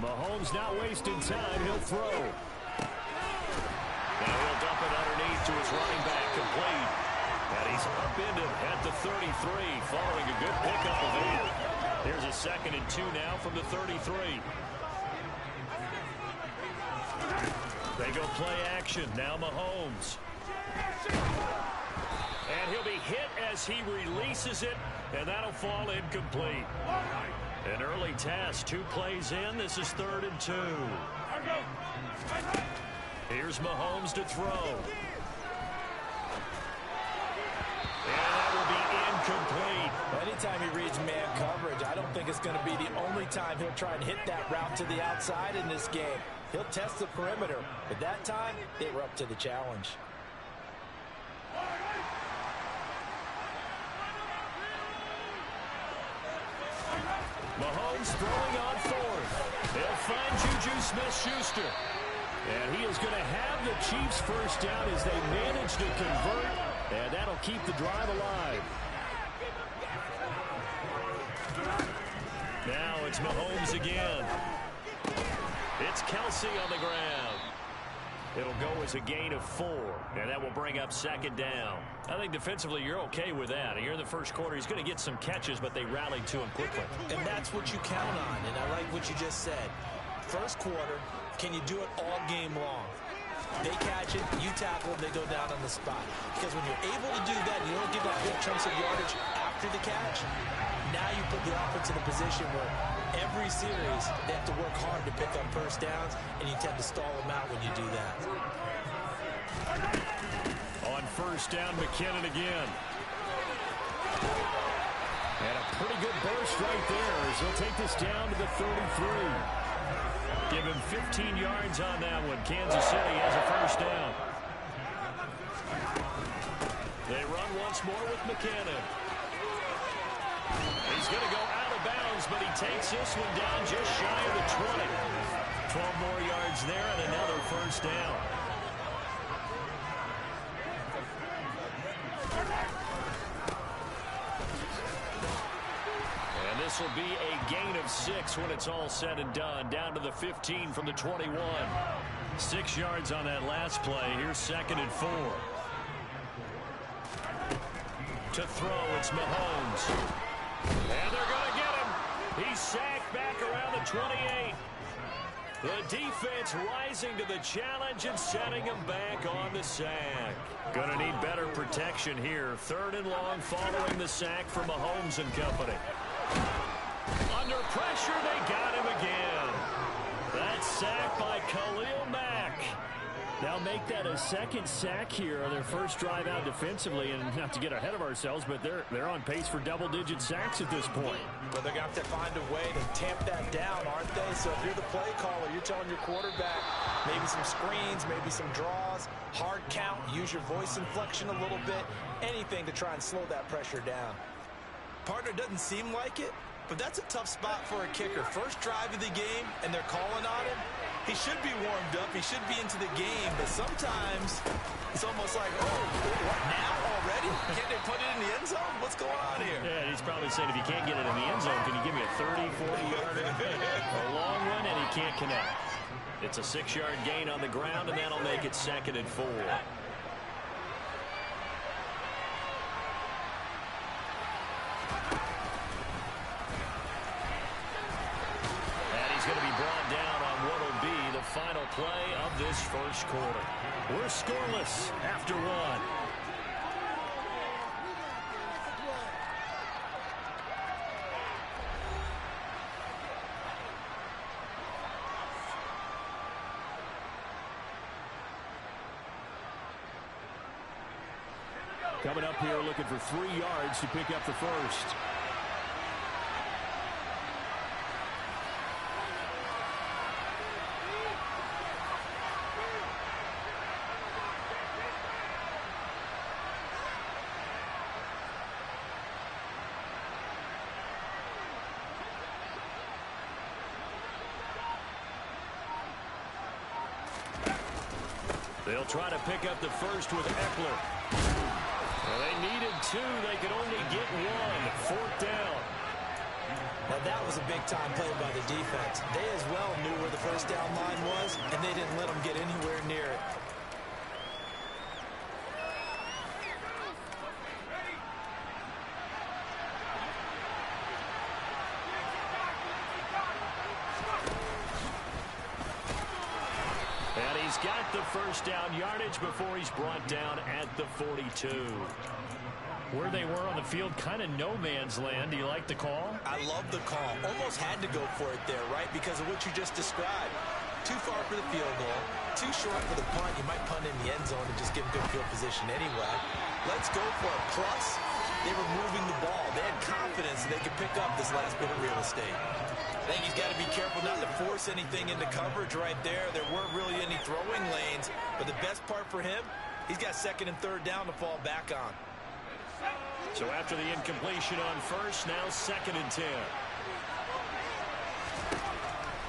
Mahomes not wasting time. He'll throw. Now he'll dump it underneath to his running back, complete. And he's upended at the 33, following a good pickup of 8. Here's a 2nd and 2 now from the 33. They go play action. Now Mahomes. And he'll be hit as he releases it, and that'll fall incomplete. An early task, 2 plays in. This is 3rd and 2. Here's Mahomes to throw. And that will be incomplete. Anytime he reads man coverage, I don't think it's going to be the only time he'll try and hit that route to the outside in this game. He'll test the perimeter, but that time they were up to the challenge. Mahomes throwing on 4th. They'll find Juju Smith-Schuster. And he is going to have the Chiefs first down as they manage to convert, and that'll keep the drive alive. Now it's Mahomes again. It's Kelsey on the ground. It'll go as a gain of 4, and that will bring up 2nd down. I think defensively you're okay with that. Here in the first quarter, he's going to get some catches, but they rallied to him quickly. And that's what you count on, and I like what you just said. First quarter, can you do it all game long? They catch it, you tackle them, they go down on the spot. Because when you're able to do that, you don't give up big chunks of yardage after the catch, now you put the offense in a position where every series they have to work hard to pick up first downs, and you tend to stall them out when you do that. On first down, McKinnon again. And a pretty good burst right there as he'll take this down to the 33. Give him 15 yards on that one. Kansas City has a first down. They run once more with McKinnon. He's going to go out of bounds, but he takes this one down just shy of the 20. 12 more yards there and another first down. This will be a gain of 6 when it's all said and done. Down to the 15 from the 21. 6 yards on that last play. Here's 2nd and 4. To throw, it's Mahomes. And they're going to get him. He's sacked back around the 28. The defense rising to the challenge and setting him back on the sack. Going to need better protection here. 3rd and long following the sack from Mahomes and company. Under pressure, they got him again. That's sacked by Khalil Mack. Now make that a 2nd sack here on their first drive out defensively, and not to get ahead of ourselves, but they're on pace for double-digit sacks at this point. But they're going to have to find a way to tamp that down, aren't they? So if you're the play caller, you're telling your quarterback maybe some screens, maybe some draws, hard count, use your voice inflection a little bit, anything to try and slow that pressure down. Partner, doesn't seem like it, but that's a tough spot for a kicker. First drive of the game, and they're calling on him. He should be warmed up. He should be into the game, but sometimes it's almost like, oh, what, now already? Can't they put it in the end zone? What's going on here? Yeah, he's probably saying, if you can't get it in the end zone, can you give me a 30, 40-yarder? A long one, and he can't connect. It's a 6-yard gain on the ground, and that'll make it 2nd and 4. Final play of this first quarter. We're scoreless after 1. Coming up here looking for 3 yards to pick up the first. They'll try to pick up the first with Eckler. Well, they needed 2. They could only get 1. 4th down. Now that was a big-time play by the defense. They as well knew where the first down line was, and they didn't let them get anywhere near it. And he's got the first down yardage before he's brought down at the 42. Where they were on the field, kind of no man's land. Do you like the call? I love the call. Almost had to go for it there, right? Because of what you just described. Too far for the field goal. Too short for the punt. You might punt in the end zone and just get good field position anyway. Let's go for it. Plus, they were moving the ball. They had confidence that they could pick up this last bit of real estate. I think he's got to be careful not to force anything into coverage right there. There weren't really any throwing lanes. But the best part for him, he's got second and third down to fall back on. So after the incompletion on first, now second and 10.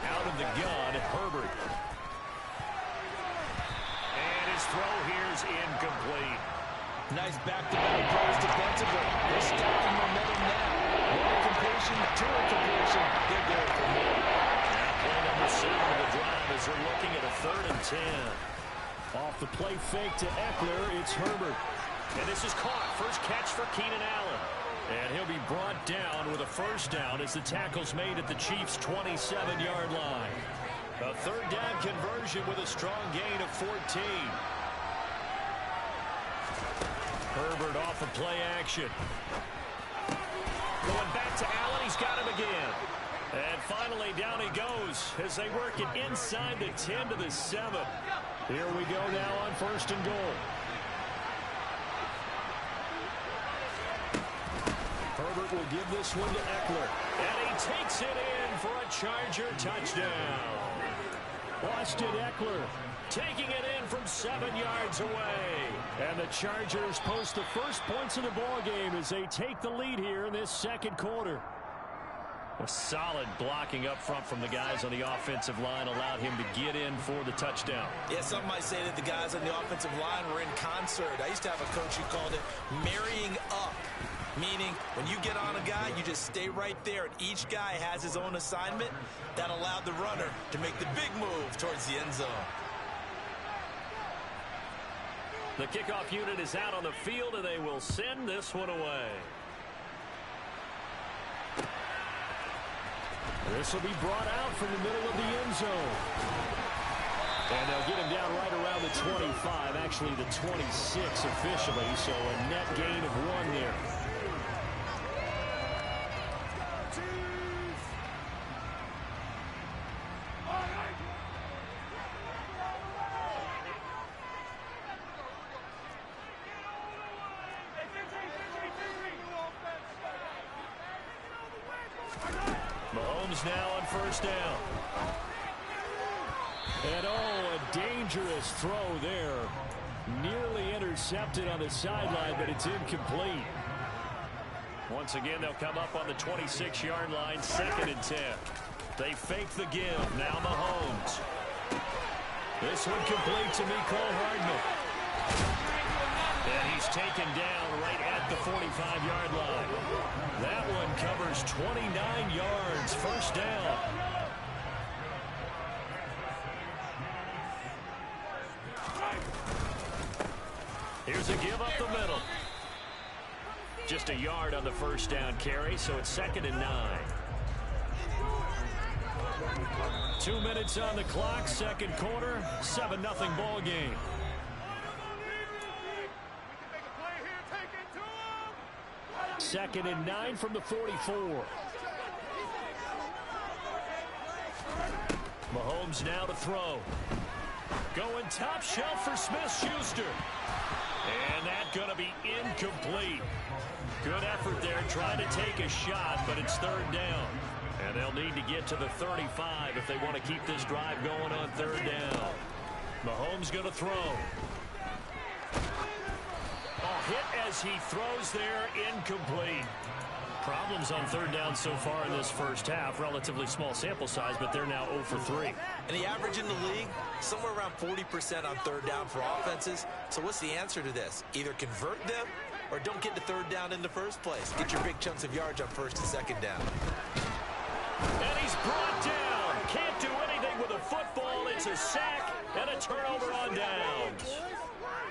Out of the gun, Herbert. And his throw here is incomplete. Nice back-to-back approach defensively. They're stacking momentum now. One incompletion, two incompletion. They're going for more. Now play number 7 of the drive as they're looking at a third and 10. Off the play fake to Eckler, it's Herbert. And this is caught. First catch for Keenan Allen. And he'll be brought down with a first down as the tackle's made at the Chiefs' 27-yard line. A third down conversion with a strong gain of 14. Herbert off of play action. Going back to Allen. He's got him again. And finally down he goes as they work it inside the 10 to the 7. Here we go now on first and goal. Herbert will give this one to Eckler. And he takes it in for a Charger touchdown. Austin Eckler taking it in from 7 yards away. And the Chargers post the first points of the ball game as they take the lead here in this second quarter. A solid blocking up front from the guys on the offensive line allowed him to get in for the touchdown. Yeah, some might say that the guys on the offensive line were in concert. I used to have a coach who called it marrying up. Meaning, when you get on a guy, you just stay right there, and each guy has his own assignment. That allowed the runner to make the big move towards the end zone. The kickoff unit is out on the field, and they will send this one away. This will be brought out from the middle of the end zone. And they'll get him down right around the 25, actually the 26 officially, so a net gain of 1 there. Mahomes now on first down. And oh, a dangerous throw there. Nearly intercepted on the sideline, but it's incomplete. Once again, they'll come up on the 26-yard line, second and 10. They fake the give. Now Mahomes. This one complete to Mecole Hardman. And he's taken down right at the 45-yard line. That one covers 29 yards. First down. Here's a give up the middle. Just a yard on the first down carry, so it's second and 9. 2 minutes on the clock, second quarter, 7-0 ball game. Second and 9 from the 44. Mahomes now to throw. Going top shelf for Smith-Schuster. And that's going to be incomplete. Good effort there, trying to take a shot, but it's third down. And they'll need to get to the 35 if they want to keep this drive going on third down. Mahomes going to throw. Hit as he throws there, incomplete. Problems on third down so far in this first half. Relatively small sample size, but they're now 0 for 3. And the average in the league, somewhere around 40% on third down for offenses. So what's the answer to this? Either convert them or don't get to third down in the first place. Get your big chunks of yards on first and second down. And he's brought down. Can't do anything with a football. It's a sack and a turnover on downs.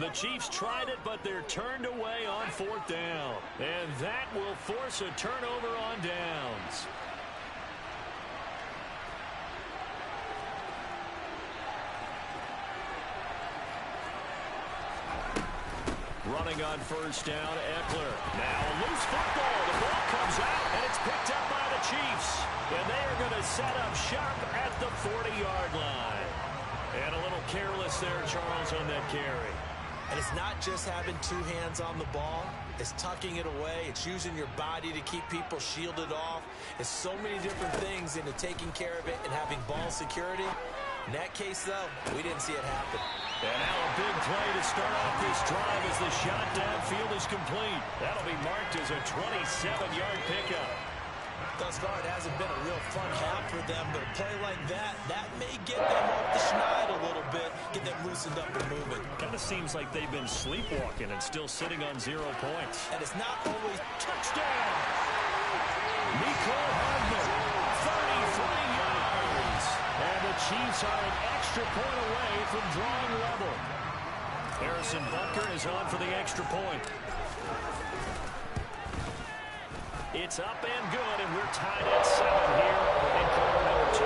The Chiefs tried it, but they're turned away on 4th down. And that will force a turnover on downs. Running on 1st down, Eckler. Now a loose football. The ball comes out, and it's picked up by the Chiefs. And they are going to set up shop at the 40-yard line. And a little careless there, Charles, on that carry. And it's not just having 2 hands on the ball. It's tucking it away. It's using your body to keep people shielded off. It's so many different things into taking care of it and having ball security. In that case, though, we didn't see it happen. And now a big play to start off this drive as the shot downfield is complete. That'll be marked as a 27-yard pickup. Thus far, it hasn't been a real fun half for them, but a play like that may get them off the schneid a little bit, get them loosened up and moving. Kind of seems like they've been sleepwalking and still sitting on 0 points. And it's not always touchdown. Nicole Hardman, 33 yards. And the Chiefs are an extra point away from drawing level. Harrison Butker is on for the extra point. It's up and good, and we're tied at 7 here in quarter number 2.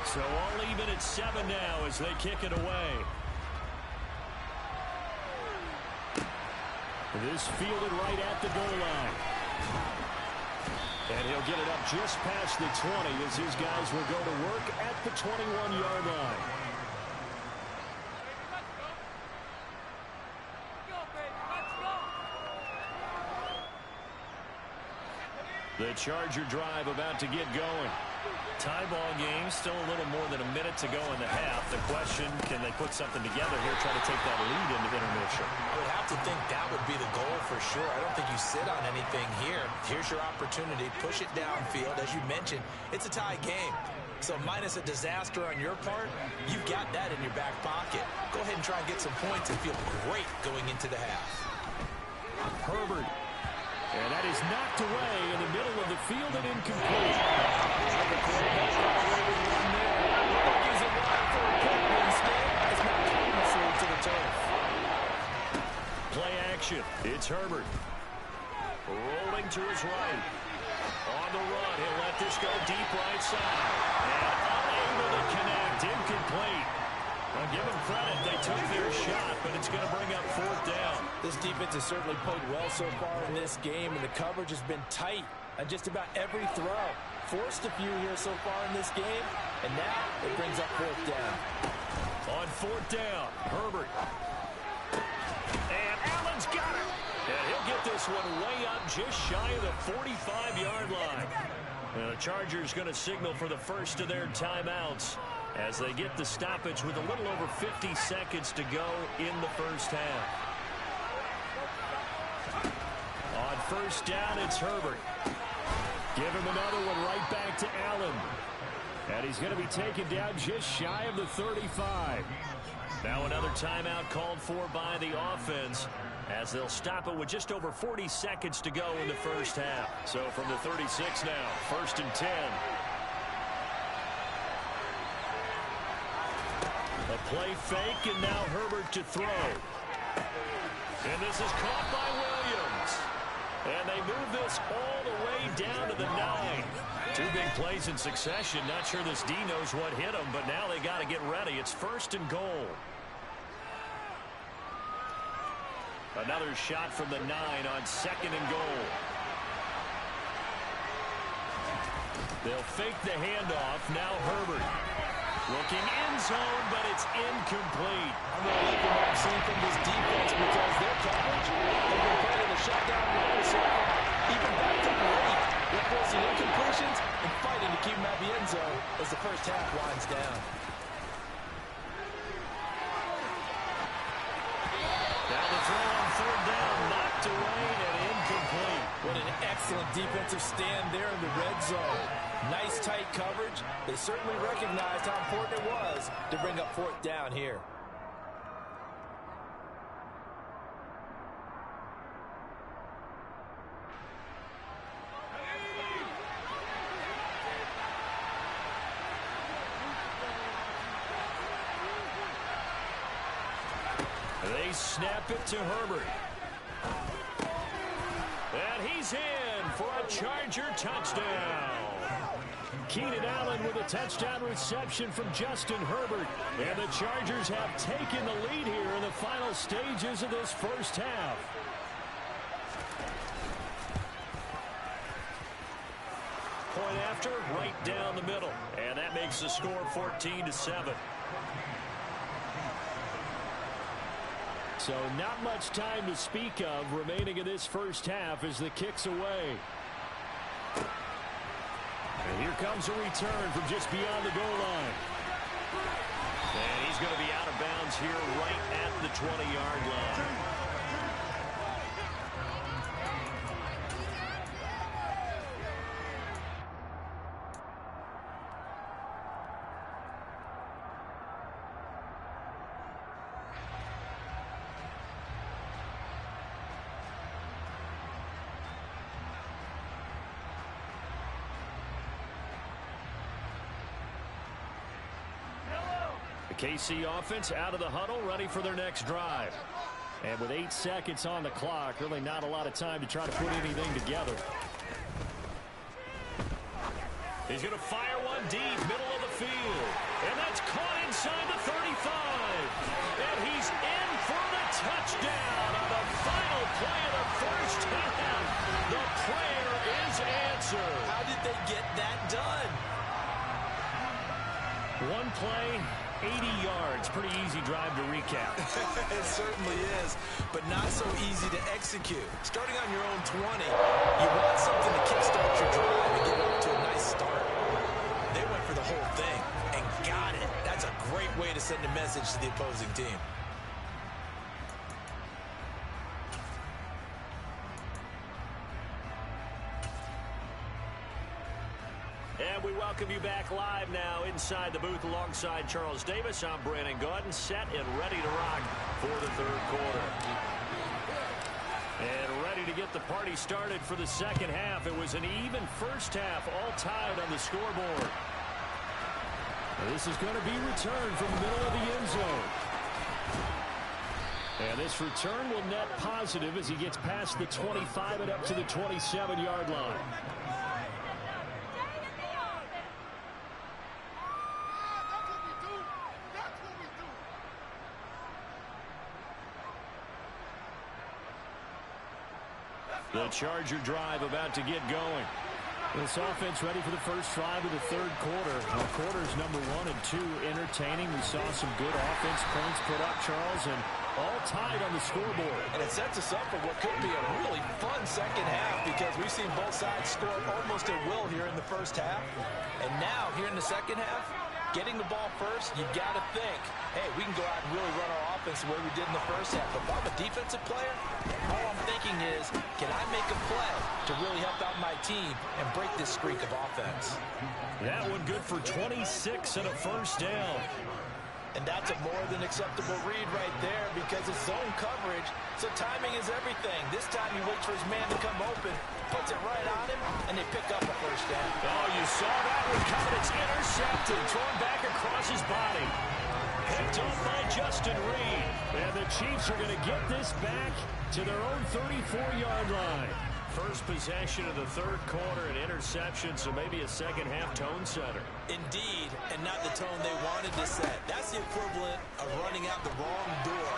So all even at 7 now as they kick it away. This fielded right at the goal line. And he'll get it up just past the 20 as his guys will go to work at the 21-yard line. The Charger drive about to get going. Tie ball game, still a little more than a minute to go in the half. The question, can they put something together here, try to take that lead into intermission? I would have to think that would be the goal for sure. I don't think you sit on anything here. Here's your opportunity. Push it downfield. As you mentioned, it's a tie game. So minus a disaster on your part, you've got that in your back pocket. Go ahead and try and get some points and feel great going into the half. Herbert. And that is knocked away in the middle of the field and incomplete. Play action. It's Herbert. Rolling to his right. On the run, he'll let this go deep right side. And unable to connect. Incomplete. Well, give them credit. They took their shot, but it's going to bring up 4th down. This defense has certainly played well so far in this game, and the coverage has been tight on just about every throw. Forced a few here so far in this game, and now it brings up 4th down. On 4th down, Herbert. And Allen's got it. And he'll get this one way up just shy of the 45-yard line. And the Chargers going to signal for the first of their timeouts as they get the stoppage with a little over 50 seconds to go in the first half. On 1st down, it's Herbert. Give him another one right back to Allen. And he's going to be taken down just shy of the 35. Now another timeout called for by the offense as they'll stop it with just over 40 seconds to go in the first half. So from the 36 now, 1st and 10. A play fake, and now Herbert to throw. And this is caught by Williams. And they move this all the way down to the 9. 2 big plays in succession. Not sure this D knows what hit him, but now they got to get ready. It's 1st and goal. Another shot from the 9 on 2nd and goal. They'll fake the handoff. Now Herbert. Looking end zone, but it's incomplete. I'm really liking what I'm seeing from this defense because their coverage, they've been playing the shutdown run so far, even back to late. They're forcing incompletions and fighting to keep them at the end zone as the first half winds down. Now the throw on 3rd down, knocked away and incomplete. What an excellent Excellent defensive stand there in the red zone. Nice tight coverage. They certainly recognized how important it was to bring up fourth down here. They snap it to Herbert. And he's in for a Charger touchdown. Keenan Allen with a touchdown reception from Justin Herbert. And the Chargers have taken the lead here in the final stages of this first half. Point after, right down the middle. And that makes the score 14-7. So not much time to speak of remaining in this first half as the kick's away. And here comes a return from just beyond the goal line. And he's going to be out of bounds here right at the 20-yard line. KC offense out of the huddle, ready for their next drive. And with 8 seconds on the clock, really not a lot of time to try to put anything together. He's going to fire one deep, middle of the field. And that's caught inside the 35. And he's in for the touchdown on the final play of the first half. The prayer is answered. How did they get that done? One play, 80 yards. Pretty easy drive to recap. It certainly is, but not so easy to execute. Starting on your own 20, you want something to kickstart your drive and get off to a nice start. They went for the whole thing and got it. That's a great way to send a message to the opposing team. And we welcome you back live now inside the booth alongside Charles Davis. I'm Brandon Gaudin, set and ready to rock for the third quarter. And ready to get the party started for the second half. It was an even first half, all tied on the scoreboard. And this is going to be returned from the middle of the end zone. And this return will net positive as he gets past the 25 and up to the 27-yard line. The Charger drive about to get going. This offense ready for the first drive of the third quarter. Quarters number 1 and 2 entertaining. We saw some good offense points put up, Charles, and all tied on the scoreboard. And it sets us up for what could be a really fun second half because we've seen both sides score almost at will here in the first half. And now, here in the second half, getting the ball first, you got to think, hey, we can go out and really run our offense the way we did in the first half. But if I'm a defensive player, all I'm thinking is, can I make a play to really help out my team and break this streak of offense? That one good for 26 and a first down. And that's a more than acceptable read right there because it's zone coverage, so timing is everything. This time he waits for his man to come open, puts it right on him, and they pick up a first down. Oh, you saw that one coming. It's intercepted, thrown back across his body. Picked up by Justin Reed. And the Chiefs are going to get this back to their own 34-yard line. First possession of the third quarter, an interception, so maybe a second-half tone setter. Indeed, and not the tone they wanted to set. That's the equivalent of running out the wrong door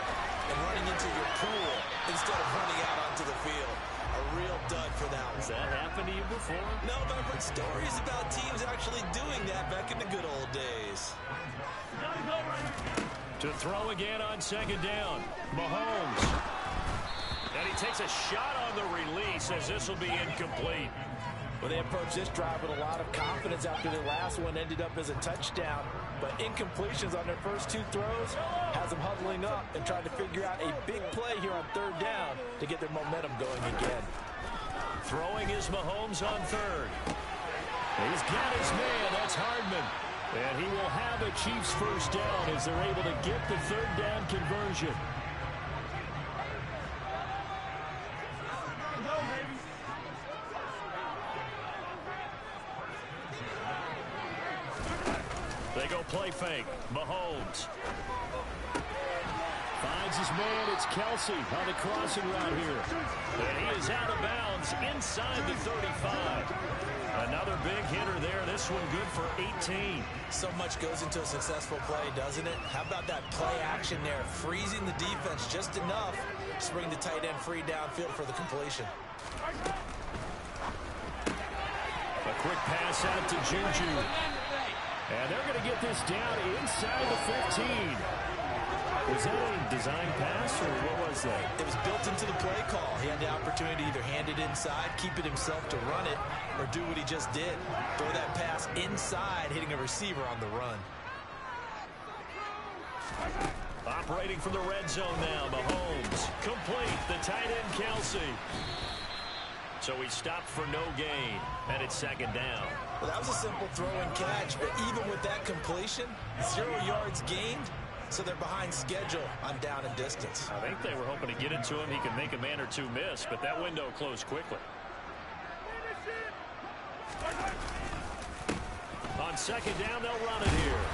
and running into your pool instead of running out onto the field. A real dud for that one. Has that happened to you before? No, but I've heard stories about teams actually doing that back in the good old days. To throw again on second down, Mahomes. And he takes a shot on the release as this will be incomplete. Well, they approached this drive with a lot of confidence after the last one ended up as a touchdown. But incompletions on their first 2 throws has them huddling up and trying to figure out a big play here on third down to get their momentum going again. Throwing is Mahomes on third. He's got his man. That's Hardman. And he will have a Chiefs first down as they're able to get the third down conversion. They go play fake. Mahomes finds his man. It's Kelsey on the crossing route here. And he is out of bounds inside the 35. Another big hitter there. This one good for 18. So much goes into a successful play, doesn't it? How about that play action there? Freezing the defense just enough to bring the tight end free downfield for the completion. A quick pass out to Juju. And they're going to get this down inside the 15. Was that a design pass, or what was that? It was built into the play call. He had the opportunity to either hand it inside, keep it himself to run it, or do what he just did. Throw that pass inside, hitting a receiver on the run. Operating from the red zone now, Mahomes. Complete, the tight end Kelsey. So he stopped for no gain, and it's second down. Well, that was a simple throw and catch, but even with that completion, 0 yards gained, so they're behind schedule on down and distance. I think they were hoping to get it to him. He could make a man or two miss, but that window closed quickly. On second down, they'll run it here.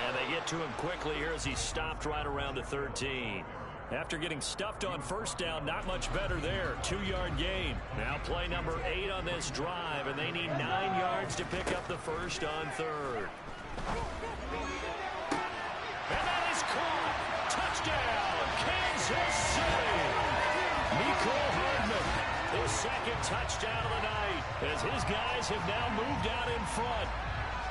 And they get to him quickly here as he stopped right around the 13. After getting stuffed on first down, not much better there. 2-yard gain. Now play number 8 on this drive, and they need 9 yards to pick up the first on third. And that is caught. Touchdown, Kansas City. Mecole Hardman, his second touchdown of the night, as his guys have now moved out in front.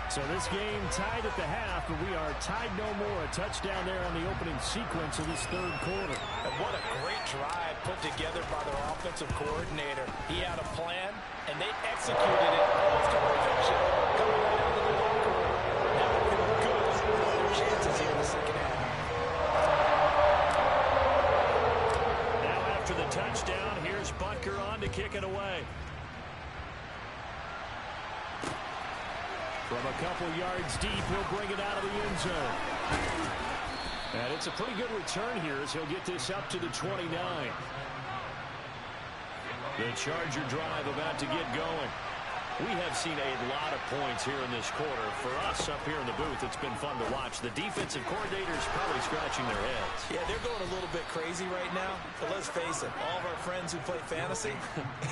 So this game tied at the half, but we are tied no more. A touchdown there on the opening sequence of this third quarter. And what a great drive put together by their offensive coordinator. He had a plan, and they executed it almost to perfection. Coming right out of the locker room. Now looking good for their chances here in the second half. Now after the touchdown, here's Butker on to kick it away. From a couple yards deep, he'll bring it out of the end zone. And it's a pretty good return here as he'll get this up to the 29. The Charger drive about to get going. We have seen a lot of points here in this quarter. For us up here in the booth, it's been fun to watch. The defensive coordinators probably scratching their heads. Yeah, they're going a little bit crazy right now. But let's face it, all of our friends who play fantasy,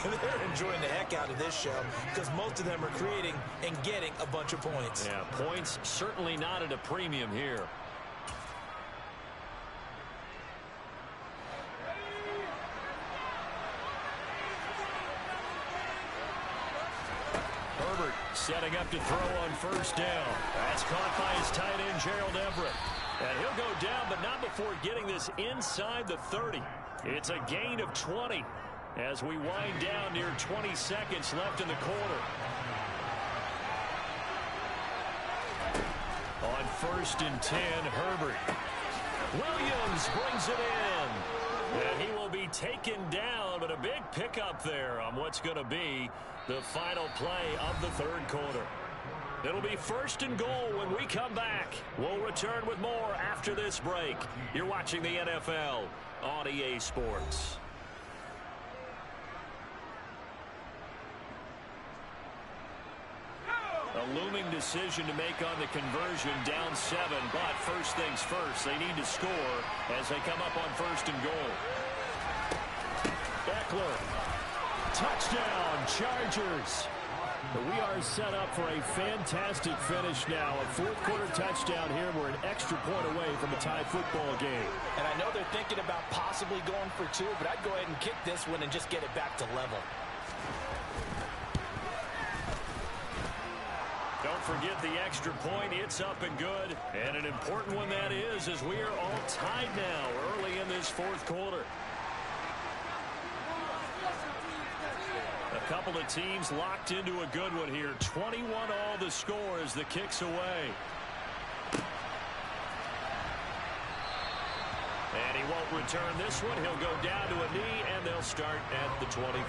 they're enjoying the heck out of this show because most of them are creating and getting a bunch of points. Yeah, points certainly not at a premium here. Herbert setting up to throw on first down. That's caught by his tight end, Gerald Everett. And he'll go down, but not before getting this inside the 30. It's a gain of 20 as we wind down near 20 seconds left in the quarter. On first and 10, Herbert. Williams brings it in. And he will be taken down, but a big pickup there on what's going to be the final play of the third quarter. It'll be first and goal when we come back. We'll return with more after this break. You're watching the NFL on EA Sports. A looming decision to make on the conversion, down 7, but first things first, they need to score as they come up on first and goal. Eckler, touchdown, Chargers. We are set up for a fantastic finish now. A fourth quarter touchdown here. We're an extra point away from a tie football game. And I know they're thinking about possibly going for 2, but I'd go ahead and kick this one and just get it back to level. Don't forget the extra point. It's up and good. And an important one that is, as we are all tied now early in this fourth quarter. A couple of teams locked into a good one here. 21 all the score as the kick's away. And he won't return this one. He'll go down to a knee, and they'll start at the 25.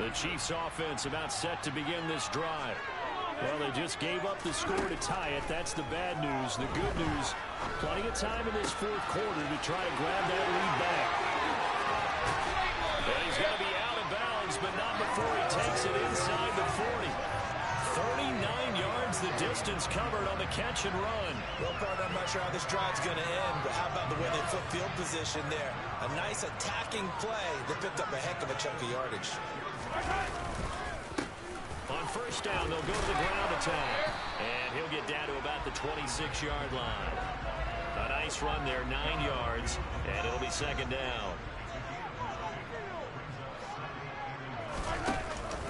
The Chiefs offense about set to begin this drive. Well, they just gave up the score to tie it. That's the bad news. The good news, plenty of time in this fourth quarter to try to grab that lead back. And he's going to be out of bounds, but not before he takes it inside the 40. 39 yards the distance covered on the catch and run. Well, partner, I'm not sure how this drive's going to end, but how about the way they flip field position there? A nice attacking play that picked up a heck of a chunk of yardage. On first down, they'll go to the ground attack. And he'll get down to about the 26-yard line. A nice run there, 9 yards, and it'll be second down.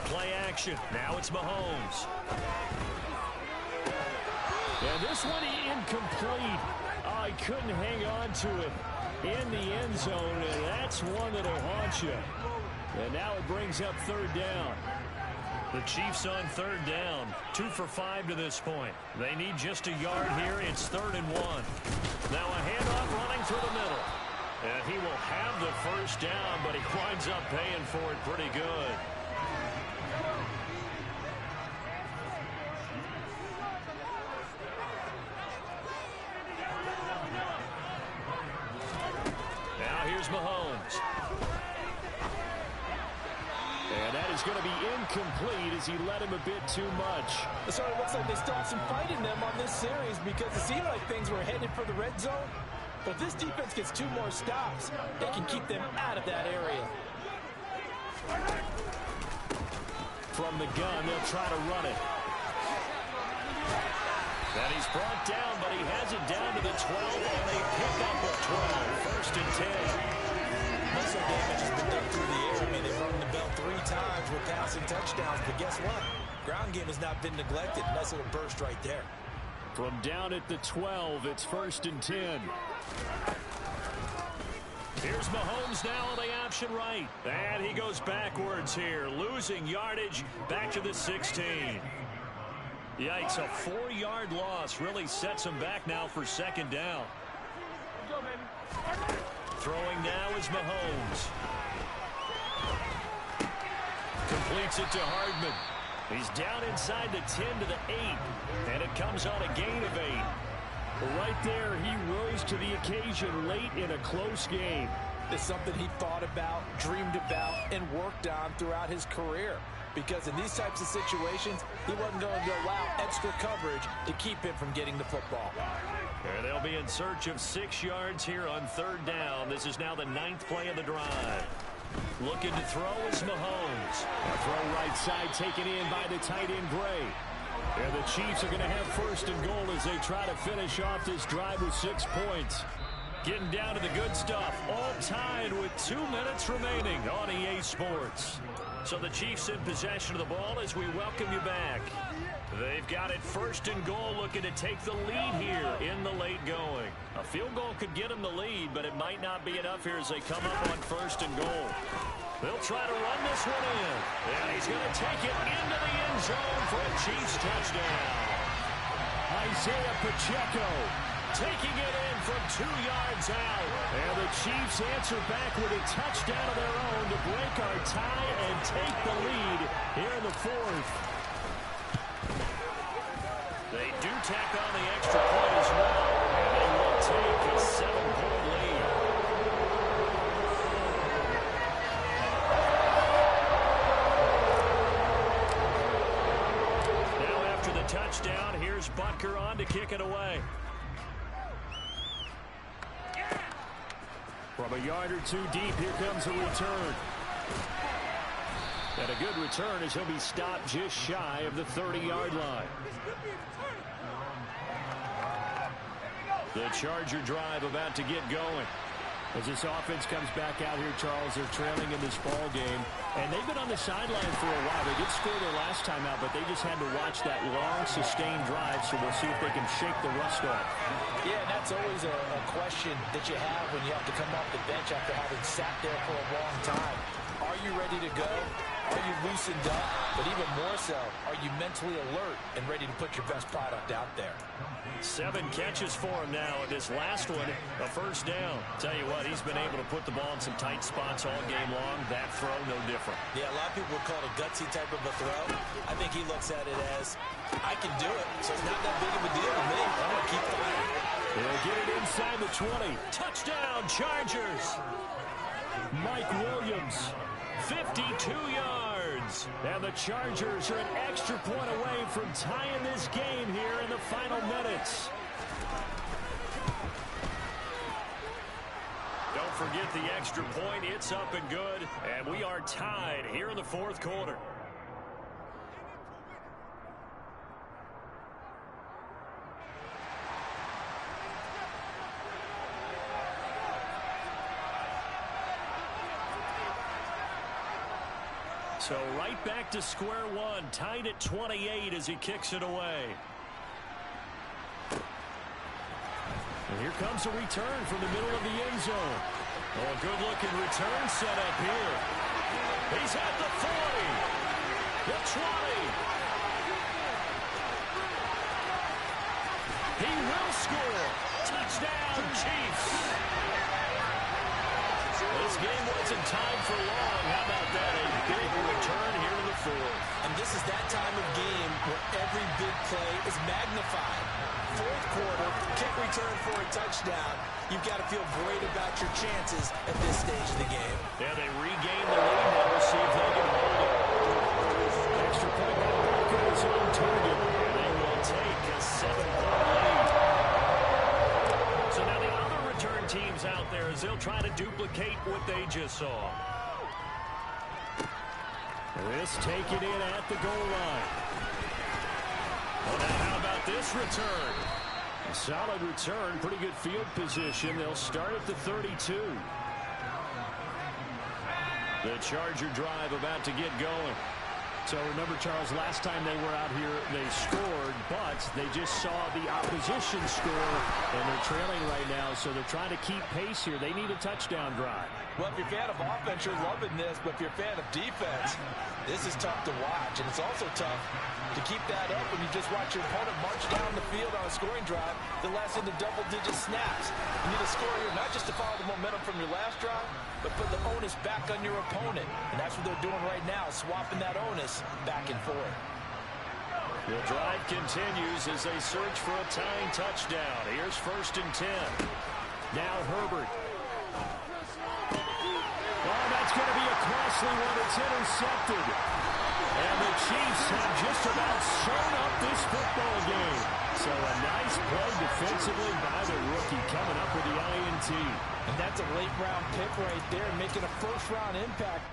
Play action. Now it's Mahomes. And this one incomplete. Oh, he couldn't hang on to it in the end zone, and that's one that'll haunt you. And now it brings up third down. The Chiefs on third down. 2 for 5 to this point. They need just a yard here. It's 3rd and 1. Now a handoff running through the middle. And he will have the first down, but he winds up paying for it pretty good. Now here's Mahomes. And that is going to be incomplete as he led him a bit too much. So it looks like they still have some fight in them on this series because it seemed like things were headed for the red zone. But if this defense gets 2 more stops, they can keep them out of that area. From the gun, they'll try to run it. And he's brought down, but he has it down to the 12, and they pick up a 12. 1st and 10. Muscle damage has been done through the air. I mean, they've rung the bell 3 times with passing touchdowns, but guess what? Ground game has not been neglected. Nice little burst right there. From down at the 12, it's 1st and 10. Here's Mahomes now on the option right. And he goes backwards here, losing yardage back to the 16. Yikes, a 4-yard loss really sets him back now for second down. Throwing now is Mahomes. Completes it to Hardman. He's down inside the 10 to the 8. And it comes on a gain of 8. Right there, he rose to the occasion late in a close game. It's something he thought about, dreamed about, and worked on throughout his career. Because in these types of situations, he wasn't going to allow extra coverage to keep him from getting the football. And they'll be in search of 6 yards here on third down. This is now the 9th play of the drive. Looking to throw is Mahomes. A throw right side taken in by the tight end Gray. And the Chiefs are going to have 1st and goal as they try to finish off this drive with 6 points. Getting down to the good stuff. All tied with 2 minutes remaining on EA Sports. So the Chiefs in possession of the ball as we welcome you back. They've got it 1st and goal, looking to take the lead here in the late going. A field goal could get them the lead, but it might not be enough here as they come up on 1st and goal. They'll try to run this one in. And he's going to take it into the end zone for a Chiefs touchdown. Isaiah Pacheco taking it in from 2 yards out. And the Chiefs answer back with a touchdown of their own to break our tie and take the lead here in the 4th. They do tack on the extra point as well. And they will take a 7-point lead. Now after the touchdown, here's Butker on to kick it away. From a yard or 2 deep, here comes a return. And a good return as he'll be stopped just shy of the 30-yard line. The Charger drive about to get going. As this offense comes back out here, Charles, they're trailing in this ball game. And they've been on the sideline for a while. They did score their last time out, but they just had to watch that long, sustained drive, so we'll see if they can shake the rust off. Yeah, and that's always a question that you have when you have to come off the bench after having sat there for a long time. Are you ready to go? Are you loosened up? But even more so, are you mentally alert and ready to put your best product out there? 7 catches for him now, and this last one, a first down. Tell you what, he's been able to put the ball in some tight spots all game long. That throw, no different. Yeah, a lot of people would call it a gutsy type of a throw. I think he looks at it as, I can do it, so it's not that big of a deal to me. I'm going to keep firing. They'll get it inside the 20. Touchdown, Chargers. Mike Williams, 52 yards. And the Chargers are an extra point away from tying this game here in the final minutes. Don't forget the extra point. It's up and good. And we are tied here in the fourth quarter. So right back to square one, tied at 28 as he kicks it away. And here comes a return from the middle of the end zone. Oh, a good-looking return set up here. He's at the 40, the 20. He will score. Touchdown, Chiefs. This game wasn't tied for long. How about that? A big return here in the fourth. And this is that time of game where every big play is magnified. Fourth quarter, kick return for a touchdown. You've got to feel great about your chances at this stage of the game. Yeah, they regain the lead now. We'll see if they can hold it. Extra point by Walker, his own target. And they will take a 7-point lead. So now the other return teams out there as they'll try to duplicate what they just saw. This taken in at the goal line. Well, now how about this return? A solid return, pretty good field position. They'll start at the 32. The Charger drive about to get going. So remember, Charles, last time they were out here, they scored, but they just saw the opposition score, and they're trailing right now, so they're trying to keep pace here. They need a touchdown drive. Well, if you're a fan of offense, you're loving this, but if you're a fan of defense, this is tough to watch, and it's also tough to keep that up when you just watch your opponent march down the field on a scoring drive that lasts into double-digit snaps. You need a score here not just to follow the momentum from your last drive, but put the onus back on your opponent, and that's what they're doing right now, swapping that onus back and forth. The drive continues as they search for a tying touchdown. Here's 1st and 10. Now Herbert. Oh, that's going to be a costly one. It's intercepted. And the Chiefs have just about sewn up this football game. So a nice play defensively by the rookie coming up with the INT. And that's a late-round pick right there, making a first-round impact.